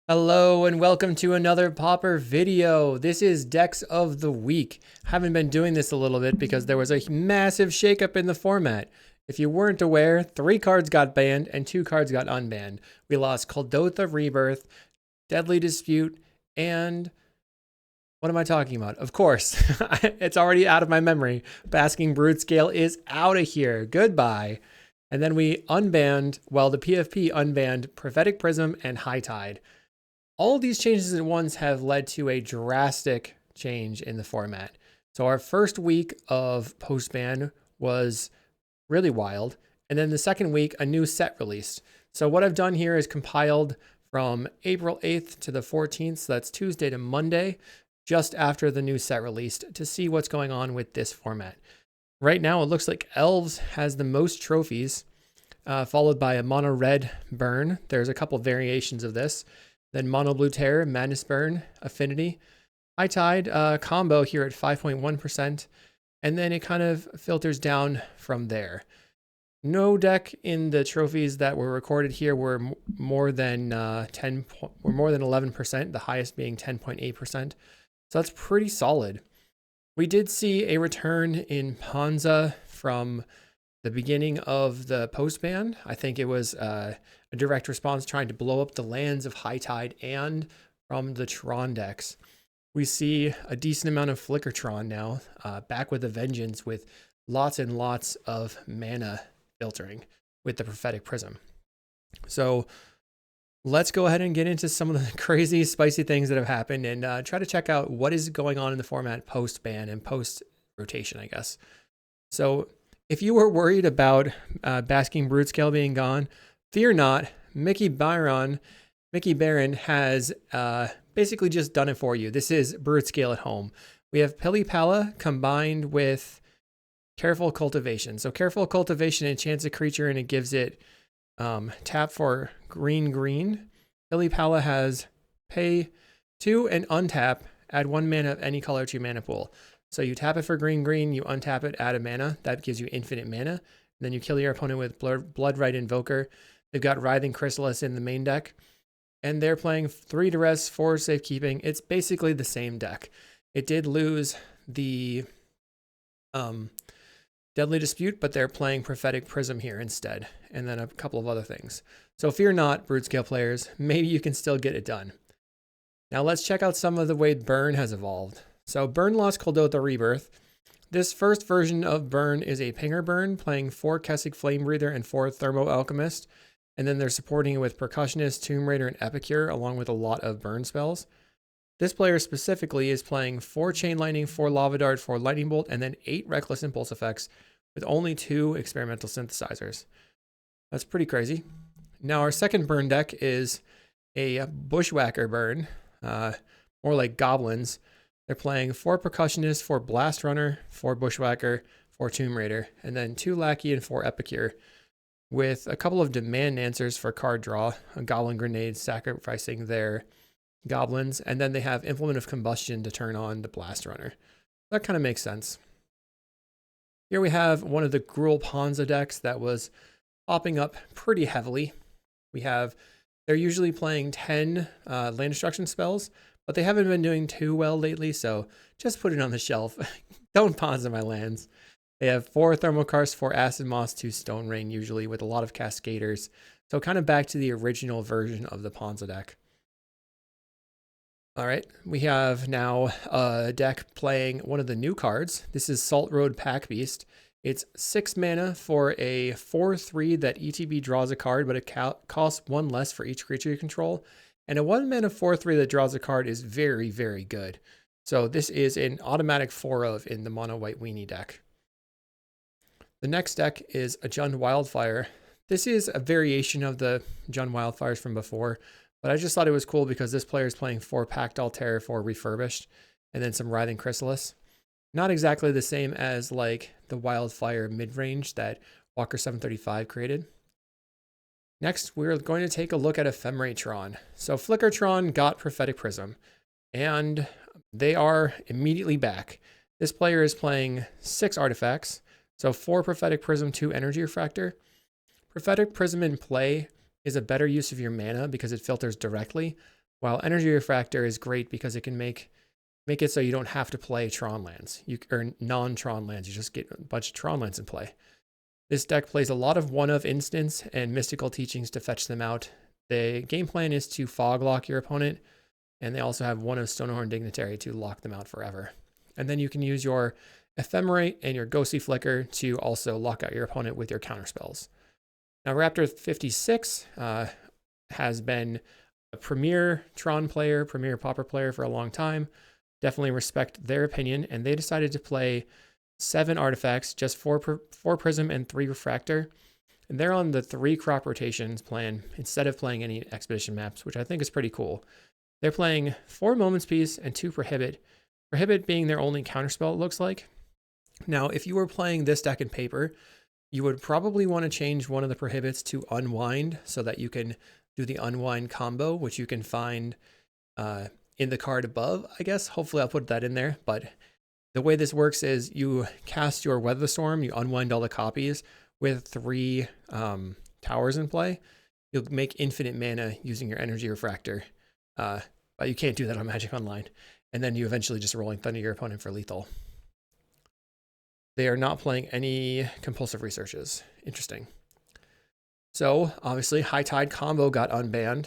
Hello and welcome to another Pauper video. This is Decks of the Week. Haven't been doing this a little bit because there was a massive shakeup in the format. If you weren't aware, 3 cards got banned and 2 cards got unbanned. We lost Kuldotha Rebirth, Deadly Dispute, and what am I talking about? Of course, it's already out of my memory. Basking Brood Scale is out of here. Goodbye. And then we unbanned, well, the PFP unbanned Prophetic Prism and High Tide. All of these changes at once have led to a drastic change in the format. So our first week of post-ban was really wild. And then the second week, a new set released. So what I've done here is compiled from April 8th to the 14th. So that's Tuesday to Monday, just after the new set released, to see what's going on with this format. Right now, it looks like Elves has the most trophies, followed by a mono red burn. There's a couple variations of this. Then Mono Blue Terror, Madness Burn, Affinity, High Tide combo here at 5.1%, and then it kind of filters down from there. No deck in the trophies that were recorded here were more than 11%, the highest being 10.8%. So that's pretty solid. We did see a return in Ponza from the beginning of the post-ban. I think it was a direct response trying to blow up the lands of High Tide and from the Tron decks. We see a decent amount of Flicker Tron now, back with a vengeance with lots and lots of mana filtering with the Prophetic Prism. So let's go ahead and get into some of the crazy, spicy things that have happened and try to check out what is going on in the format post-ban and post-rotation, I guess. So if you were worried about Basking Brood Scale being gone, fear not. Mickey Baron has basically just done it for you. This is Brood Scale at home. We have Pilipala combined with Careful Cultivation. So Careful Cultivation enchants a creature and it gives it tap for green. Pilipala has pay 2 and untap, add 1 mana of any color to your mana pool. So you tap it for green, you untap it, add a mana. That gives you infinite mana. Then you kill your opponent with Bloodright Invoker. They've got Writhing Chrysalis in the main deck. And they're playing 3 Duress, 4 Safekeeping. It's basically the same deck. It did lose the Deadly Dispute, but they're playing Prophetic Prism here instead. And then a couple of other things. So fear not, Brood Scale players. Maybe you can still get it done. Now let's check out some of the way Burn has evolved. So Burn lost Kuldotha Rebirth. This first version of Burn is a Pinger Burn, playing 4 Kessig Flame Breather and 4 Thermo Alchemist. And then they're supporting it with Percussionist, Tomb Raider, and Epicure, along with a lot of burn spells. This player specifically is playing 4 Chain Lightning, 4 Lava Dart, 4 Lightning Bolt, and then 8 Reckless Impulse effects with only 2 Experimental Synthesizers. That's pretty crazy. Now our second burn deck is a Bushwhacker Burn, more like Goblins. They're playing 4 Percussionist, 4 Blast Runner, 4 Bushwhacker, 4 Tomb Raider, and then 2 Lackey and 4 Epicure, with a couple of demand answers for card draw, a Goblin Grenade sacrificing their Goblins, and then they have Implement of Combustion to turn on the Blast Runner. That kind of makes sense. Here we have one of the Gruul Ponza decks that was popping up pretty heavily. They're usually playing 10 land destruction spells, but they haven't been doing too well lately, so just put it on the shelf. Don't Ponza my lands. They have 4 Thermokarst, 4 Acid Moss, 2 Stone Rain, usually with a lot of Cascaders. So kind of back to the original version of the Ponza deck. All right, we have now a deck playing one of the new cards. This is Salt Road Pack Beast. It's 6 mana for a 4/3 that ETB draws a card, but it costs 1 less for each creature you control. And a 1 mana 4/3 that draws a card is very, very good. So this is an automatic 4 of in the mono white Weenie deck. The next deck is a Jund Wildfire. This is a variation of the Jund Wildfires from before, but I just thought it was cool because this player is playing 4 Pact Altair, 4 Refurbished, and then some Writhing Chrysalis. Not exactly the same as like the Wildfire mid-range that Walker 735 created. Next, we're going to take a look at Ephemerate Tron. So Flicker Tron got Prophetic Prism, and they are immediately back. This player is playing 6 artifacts, so 4 Prophetic Prism, 2 Energy Refractor. Prophetic Prism in play is a better use of your mana because it filters directly, while Energy Refractor is great because it can make it so you don't have to play Tron lands, or non-Tron lands. You just get a bunch of Tron lands in play. This deck plays a lot of one-of instants and mystical teachings to fetch them out. The game plan is to fog lock your opponent, and they also have one of Stonehorn Dignitary to lock them out forever. And then you can use your Ephemerate and your Ghostly Flicker to also lock out your opponent with your counterspells. Now, Raptor 56 has been a premier Tron player, premier Pauper player for a long time. Definitely respect their opinion, and they decided to play 7 artifacts, just 4 Prism and 3 Refractor. And they're on the 3 crop rotations plan instead of playing any expedition maps, which I think is pretty cool. They're playing 4 Moments Peace and 2 Prohibit. Prohibit being their only counterspell, it looks like. Now, if you were playing this deck in paper, you would probably want to change one of the Prohibits to Unwind so that you can do the Unwind combo, which you can find in the card above, I guess. Hopefully I'll put that in there, but the way this works is you cast your Weather Storm, you unwind all the copies with 3 towers in play. You'll make infinite mana using your Energy Refractor, but you can't do that on Magic Online. And then you eventually just Rolling Thunder your opponent for lethal. They are not playing any compulsive researches. Interesting. So obviously High Tide combo got unbanned.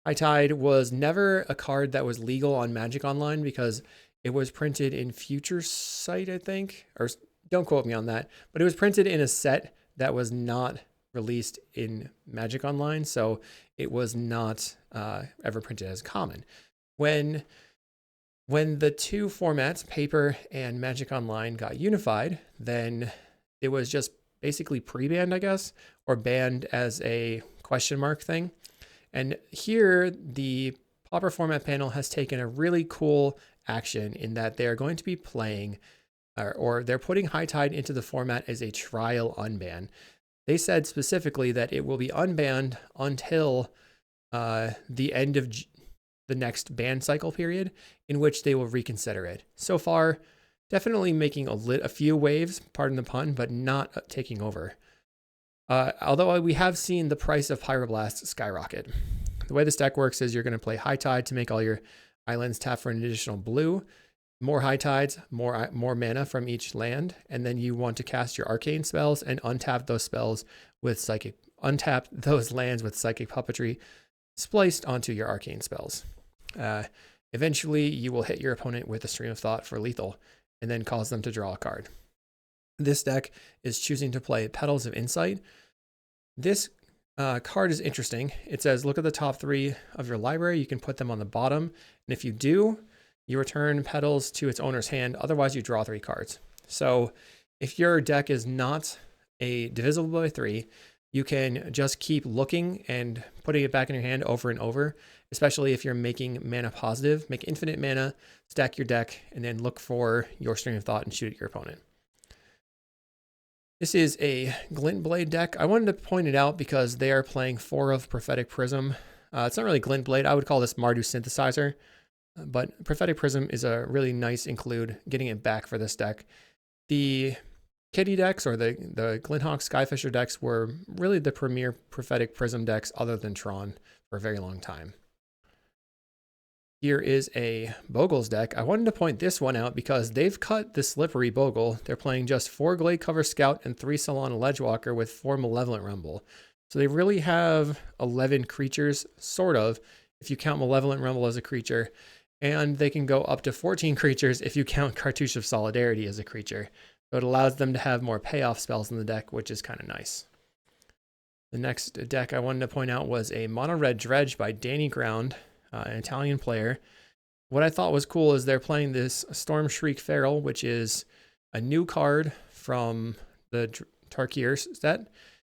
High Tide was never a card that was legal on Magic Online because it was printed in Future Sight, I think, or don't quote me on that, but it was printed in a set that was not released in Magic Online, so it was not ever printed as common. When the 2 formats, paper and Magic Online, got unified, then it was just basically pre-banned, I guess, or banned as a question mark thing. And here, the Pauper format panel has taken a really cool action in that they are going to be playing, or they're putting High Tide into the format as a trial unban. They said specifically that it will be unbanned until the end of the next ban cycle period, in which they will reconsider it. So far, definitely making a few waves, pardon the pun, but not taking over. Although we have seen the price of Pyroblast skyrocket. The way this deck works is you're going to play High Tide to make all your islands tap for an additional blue, more High Tides, more mana from each land, and then you want to cast your arcane spells and untap those spells with psychic, untap those lands with psychic puppetry spliced onto your arcane spells. Eventually, you will hit your opponent with a Stream of Thought for lethal, and then cause them to draw a card. This deck is choosing to play Petals of Insight. This card is interesting. It says, look at the top 3 of your library. You can put them on the bottom. And if you do, you return Petals to its owner's hand. Otherwise, you draw 3 cards. So if your deck is not a divisible by 3, you can just keep looking and putting it back in your hand over and over, especially if you're making mana positive. Make infinite mana, stack your deck, and then look for your Stream of Thought and shoot at your opponent. This is a Glintblade deck. I wanted to point it out because they are playing 4 of Prophetic Prism. It's not really Glintblade. I would call this Mardu Synthesizer. But Prophetic Prism is a really nice include, getting it back for this deck. The Kitty decks, or the Glinthawk Skyfisher decks, were really the premier Prophetic Prism decks other than Tron for a very long time. Here is a Bogles deck. I wanted to point this one out because they've cut the Slippery Bogle. They're playing just 4 Glade Cover Scout and 3 Solana Ledgewalker with 4 Malevolent Rumble. So they really have 11 creatures, sort of, if you count Malevolent Rumble as a creature. And they can go up to 14 creatures if you count Cartouche of Solidarity as a creature. So it allows them to have more payoff spells in the deck, which is kind of nice. The next deck I wanted to point out was a Mono Red Dredge by Danny Ground, an Italian player. What I thought was cool is they're playing this Storm Shriek Feral, which is a new card from the Tarkir set.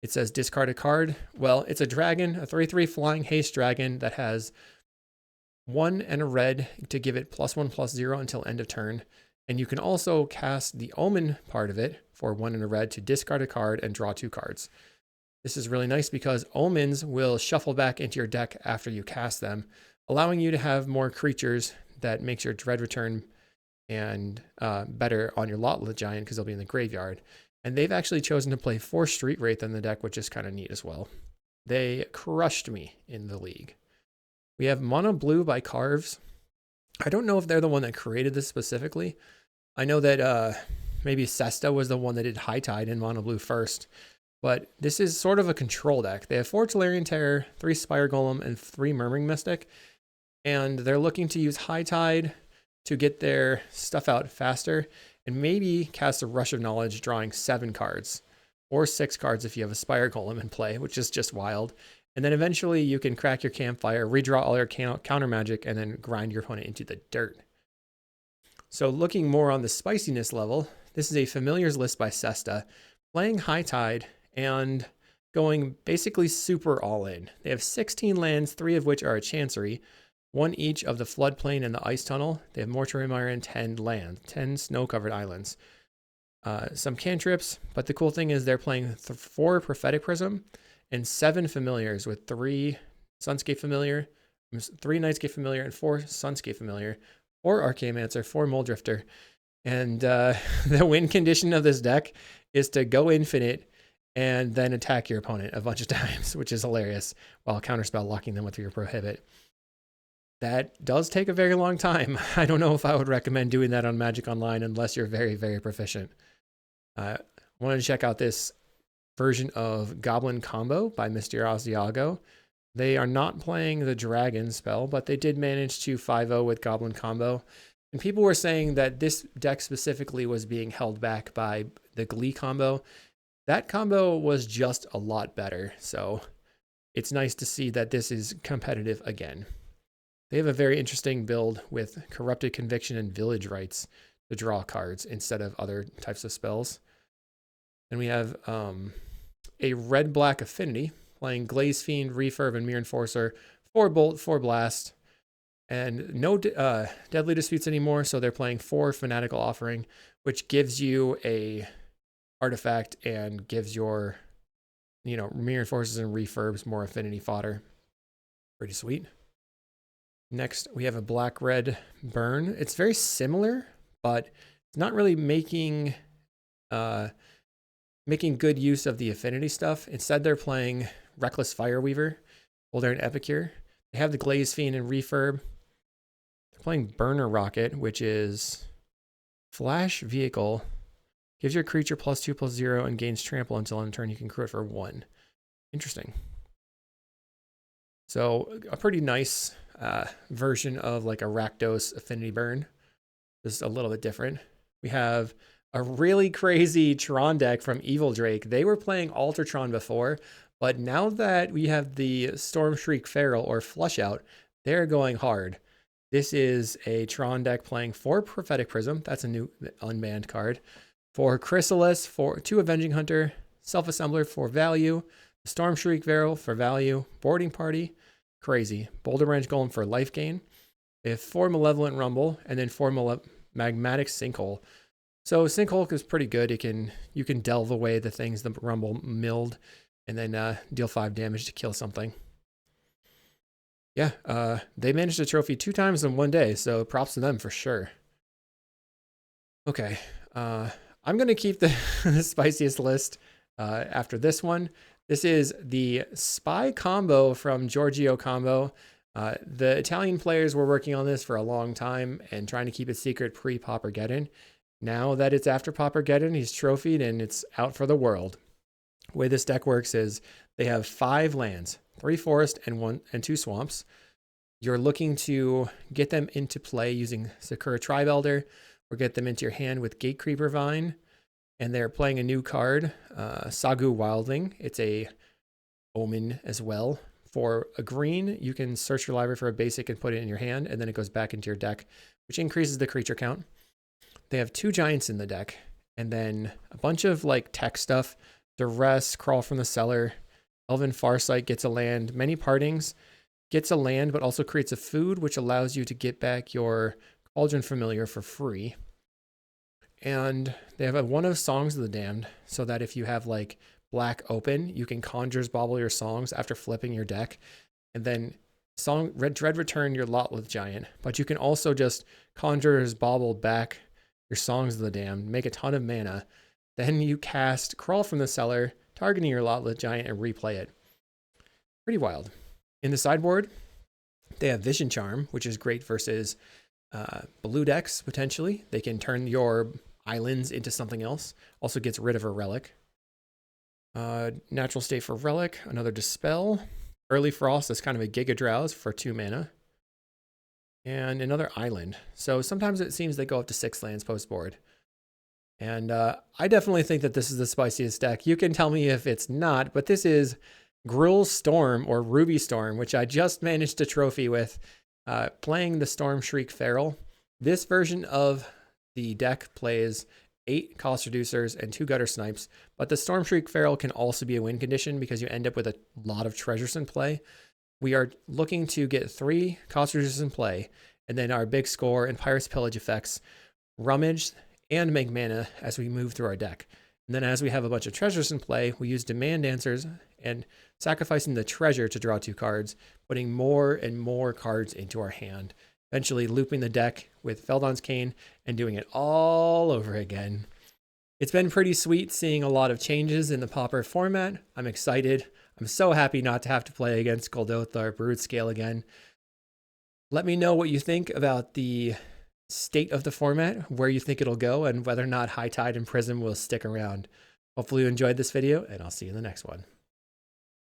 It says discard a card. Well, it's a dragon, a 3/3 flying haste dragon that has 1 and a red to give it +1/+0 until end of turn. And you can also cast the Omen part of it for 1 and a red to discard a card and draw 2 cards. This is really nice because Omens will shuffle back into your deck after you cast them, allowing you to have more creatures that makes your Dread return and better on your Lotla Giant because they'll be in the graveyard. And they've actually chosen to play 4 Street Wraith in the deck, which is kind of neat as well. They crushed me in the league. We have Mono Blue by Carves. I don't know if they're the one that created this specifically. I know that maybe Sesta was the one that did High Tide in Mono Blue first, but this is sort of a control deck. They have 4 Tolarian Terror, 3 Spire Golem, and 3 Murmuring Mystic, and they're looking to use High Tide to get their stuff out faster and maybe cast a Rush of Knowledge, drawing 7 cards, or 6 cards if you have a Spire Golem in play, which is just wild. And then eventually you can crack your Campfire, redraw all your counter magic, and then grind your opponent into the dirt. So looking more on the spiciness level, this is a Familiars list by Sesta, playing High Tide and going basically super all in. They have 16 lands, 3 of which are a Chancery, 1 each of the Floodplain and the Ice Tunnel. They have Mortuary Mire and 10 land, 10 snow-covered islands. Some cantrips, but the cool thing is they're playing 4 Prophetic Prism and 7 Familiars with 3 Sunscape Familiar, 3 Nightscape Familiar, and 4 Sunscape Familiar, 4 Archaeomancer, 4 Muldrifter. And the win condition of this deck is to go infinite and then attack your opponent a bunch of times, which is hilarious, while counterspell locking them with your Prohibit. That does take a very long time. I don't know if I would recommend doing that on Magic Online unless you're very, very proficient. I wanted to check out this version of Goblin Combo by Mr. Asiago. They are not playing the Dragon spell, but they did manage to 5-0 with Goblin Combo. And people were saying that this deck specifically was being held back by the Glee combo. That combo was just a lot better, so it's nice to see that this is competitive again. They have a very interesting build with Corrupted Conviction and Village Rites to draw cards instead of other types of spells. And we have a red-black Affinity playing Glaze Fiend, Refurb, and Mirror Enforcer, 4 Bolt, 4 Blast, and no Deadly Disputes anymore, so they're playing 4 Fanatical Offering, which gives you a artifact and gives your, Mirror Enforcers and Refurbs more Affinity fodder. Pretty sweet. Next, we have a black-red Burn. It's very similar, but it's not really making good use of the Affinity stuff. Instead, they're playing Reckless Fireweaver, Boulder, and Epicure. They have the Glaze Fiend and Refurb. They're playing Burner Rocket, which is Flash Vehicle. Gives your creature +2/+0 and gains trample until end turn you can crew it for 1. Interesting. So a pretty nice version of like a Rakdos Affinity Burn. Just a little bit different. We have a really crazy Tron deck from Evil Drake. They were playing Altertron before, but now that we have the Storm Shriek Feral or Flush Out, they're going hard. This is a Tron deck playing 4 Prophetic Prism. That's a new unbanned card. 4 Chrysalis, 2 Avenging Hunter, Self-Assembler for value, Storm Shriek Feral for value, Boarding Party, crazy, Boulder Branch Golem for life gain. They have 4 Malevolent Rumble and then 4 Magmatic Sinkhole. So Sinkhole is pretty good. You can delve away the things the Rumble milled and then deal 5 damage to kill something. Yeah, they managed a trophy 2 times in 1 day, so props to them for sure. Okay, I'm going to keep the spiciest list after this one. This is the Spy combo from Giorgio Combo. The Italian players were working on this for a long time and trying to keep it secret pre-Pauper-geddon. Now that it's after Pauper-geddon, he's trophied and it's out for the world. The way this deck works is they have 5 lands, 3 forest and 2 swamps. You're looking to get them into play using Sakura Tribe Elder or get them into your hand with Gatecreeper Vine. And they're playing a new card, Sagu Wildling. It's a Omen as well. For a green, you can search your library for a basic and put it in your hand, and then it goes back into your deck, which increases the creature count. They have 2 giants in the deck, and then a bunch of like tech stuff. Duress, Crawl from the Cellar, Elven Farsight gets a land. Many Partings gets a land, but also creates a food, which allows you to get back your Cauldron Familiar for free. And they have one of Songs of the Damned, so that if you have like black open, you can Conjures Bauble your songs after flipping your deck, and then Dread Return your Lotleth Giant. But you can also just Conjures Bauble back your Songs of the Damned, make a ton of mana. Then you cast Crawl from the Cellar, targeting your Lotleth Giant, and replay it. Pretty wild. In the sideboard, They have Vision Charm, which is great versus blue decks, potentially. They can turn your islands into something else. Also gets rid of a relic. Natural State for Relic, another Dispel. Early Frost is kind of a Giga Drowse for 2 mana. And another island. So sometimes it seems they go up to 6 lands post board. And I definitely think that this is the spiciest deck. You can tell me if it's not, but this is Gruul Storm or Ruby Storm, which I just managed to trophy with playing the Storm Shriek Feral. This version of the deck plays 8 cost reducers and 2 gutter snipes, but the Storm Shriek Feral can also be a win condition because you end up with a lot of treasures in play. We are looking to get 3 cost reducers in play, and then our big score and Pirate's Pillage effects, rummage, and make mana as we move through our deck. And then as we have a bunch of treasures in play, we use Demand Answers and sacrificing the treasure to draw 2 cards, putting more and more cards into our hand, eventually looping the deck with Feldon's Cane and doing it all over again. It's been pretty sweet seeing a lot of changes in the Pauper format. I'm excited. I'm so happy not to have to play against Golgotha or Brood Scale again. Let me know what you think about the state of the format, where you think it'll go, and whether or not High Tide and Prism will stick around. Hopefully you enjoyed this video, and I'll see you in the next one.